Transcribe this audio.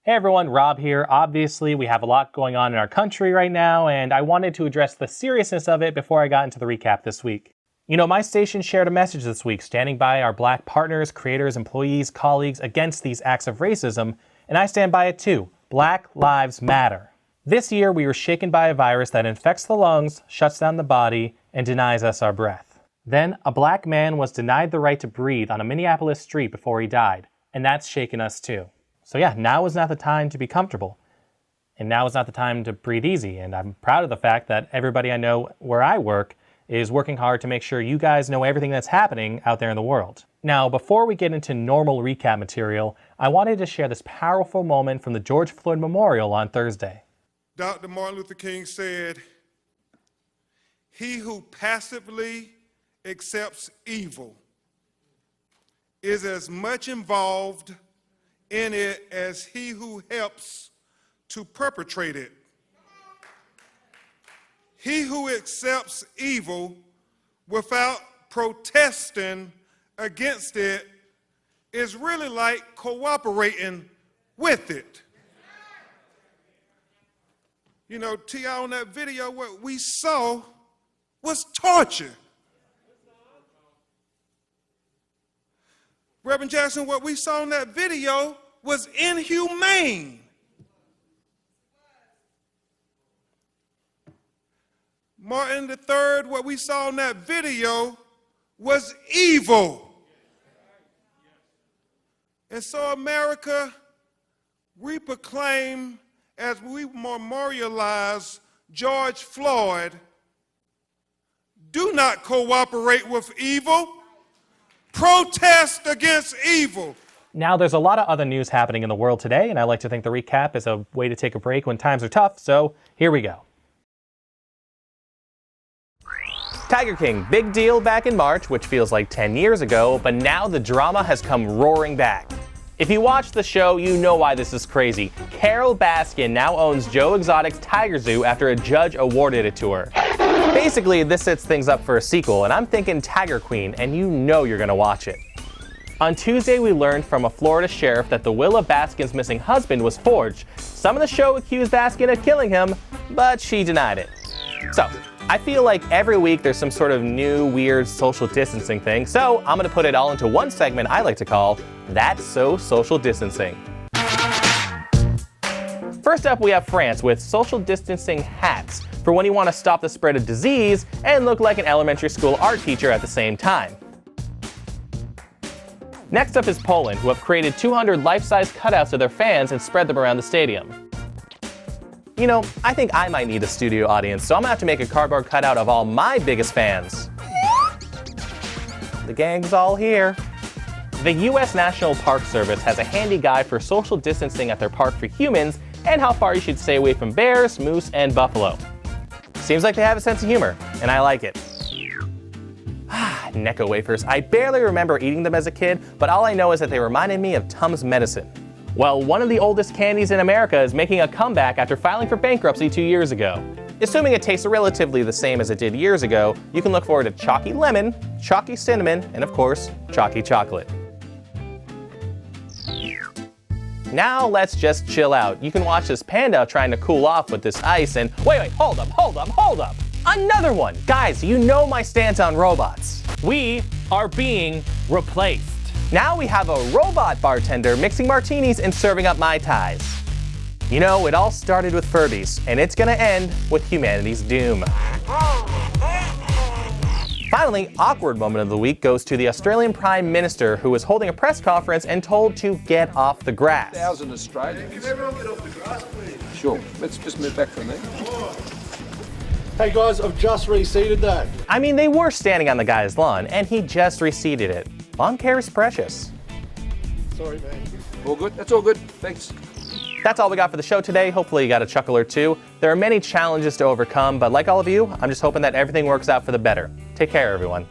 Hey everyone, Rob here. Obviously, we have a lot going on in our country right now, and I wanted to address the seriousness of it before I got into the recap this week. You know, my station shared a message this week standing by our Black partners, creators, employees, colleagues against these acts of racism, and I stand by it too. Black Lives Matter. This year, we were shaken by a virus that infects the lungs, shuts down the body, and denies us our breath. Then, a black man was denied the right to breathe on a Minneapolis street before he died, and that's shaken us too. So yeah, now is not the time to be comfortable. And now is not the time to breathe easy. And I'm proud of the fact that everybody I know where I work is working hard to make sure you guys know everything that's happening out there in the world. Now, before we get into normal recap material, I wanted to share this powerful moment from the George Floyd Memorial on Thursday. Dr. Martin Luther King said, "He who passively accepts evil is as much involved in it as he who helps to perpetrate it. He who accepts evil without protesting against it is really like cooperating with it." You know, T.I., on that video, what we saw was torture. Reverend Jackson, what we saw in that video was inhumane. Martin III, what we saw in that video was evil. And so America, we proclaim as we memorialize George Floyd, do not cooperate with evil. Protest against evil. Now, there's a lot of other news happening in the world today, and I like to think the recap is a way to take a break when times are tough, so here we go. Tiger King, big deal back in March, which feels like 10 years ago, but now the drama has come roaring back. If you watch the show, you know why this is crazy. CAROLE BASKIN now owns Joe Exotic's Tiger Zoo after a judge awarded it to her. Basically, this sets things up for a sequel, and I'm thinking Tiger Queen, and you know you're gonna watch it. On Tuesday, we learned from a Florida sheriff that the will of Baskin's missing husband was forged. Some of the show accused Baskin of killing him, but she denied it. So, I feel like every week there's some sort of new, weird social distancing thing, so I'm gonna put it all into one segment I like to call That's So Social Distancing. First up, we have France with social distancing hats for when you want to stop the spread of disease and look like an elementary school art teacher at the same time. Next up is Poland, who have created 200 life-size cutouts of their fans and spread them around the stadium. You know, I think I might need a studio audience, so I'm gonna have to make a cardboard cutout of all my biggest fans. The gang's all here. The U.S. National Park Service has a handy guide for social distancing at their park for humans and how far you should stay away from bears, moose, and buffalo. Seems like they have a sense of humor, and I like it. Necco wafers. I barely remember eating them as a kid, but all I know is that they reminded me of Tums Medicine. Well, one of the oldest candies in America is making a comeback after filing for bankruptcy 2 years ago. Assuming it tastes relatively the same as it did years ago, you can look forward to Chalky Lemon, Chalky Cinnamon, and of course, Chalky Chocolate. Now let's just chill out. You can watch this panda trying to cool off with this ice and wait, hold up. Another one! Guys, you know my stance on robots. We are being replaced. Now we have a robot bartender mixing martinis and serving up Mai Tais. You know, it all started with Furbies, and it's gonna end with humanity's doom. Finally, awkward moment of the week goes to the Australian Prime Minister, who was holding a press conference and told to get off the grass. 1,000 Australians. Can everyone get off the grass, please? Sure. Let's just move back from there. Hey guys, I've just reseeded that. I mean, they were standing on the guy's lawn, and he just reseeded it. Lawn care is precious. Sorry, man. All good? That's all good. Thanks. That's all we got for the show today. Hopefully you got a chuckle or two. There are many challenges to overcome, but like all of you, I'm just hoping that everything works out for the better. Take care, everyone.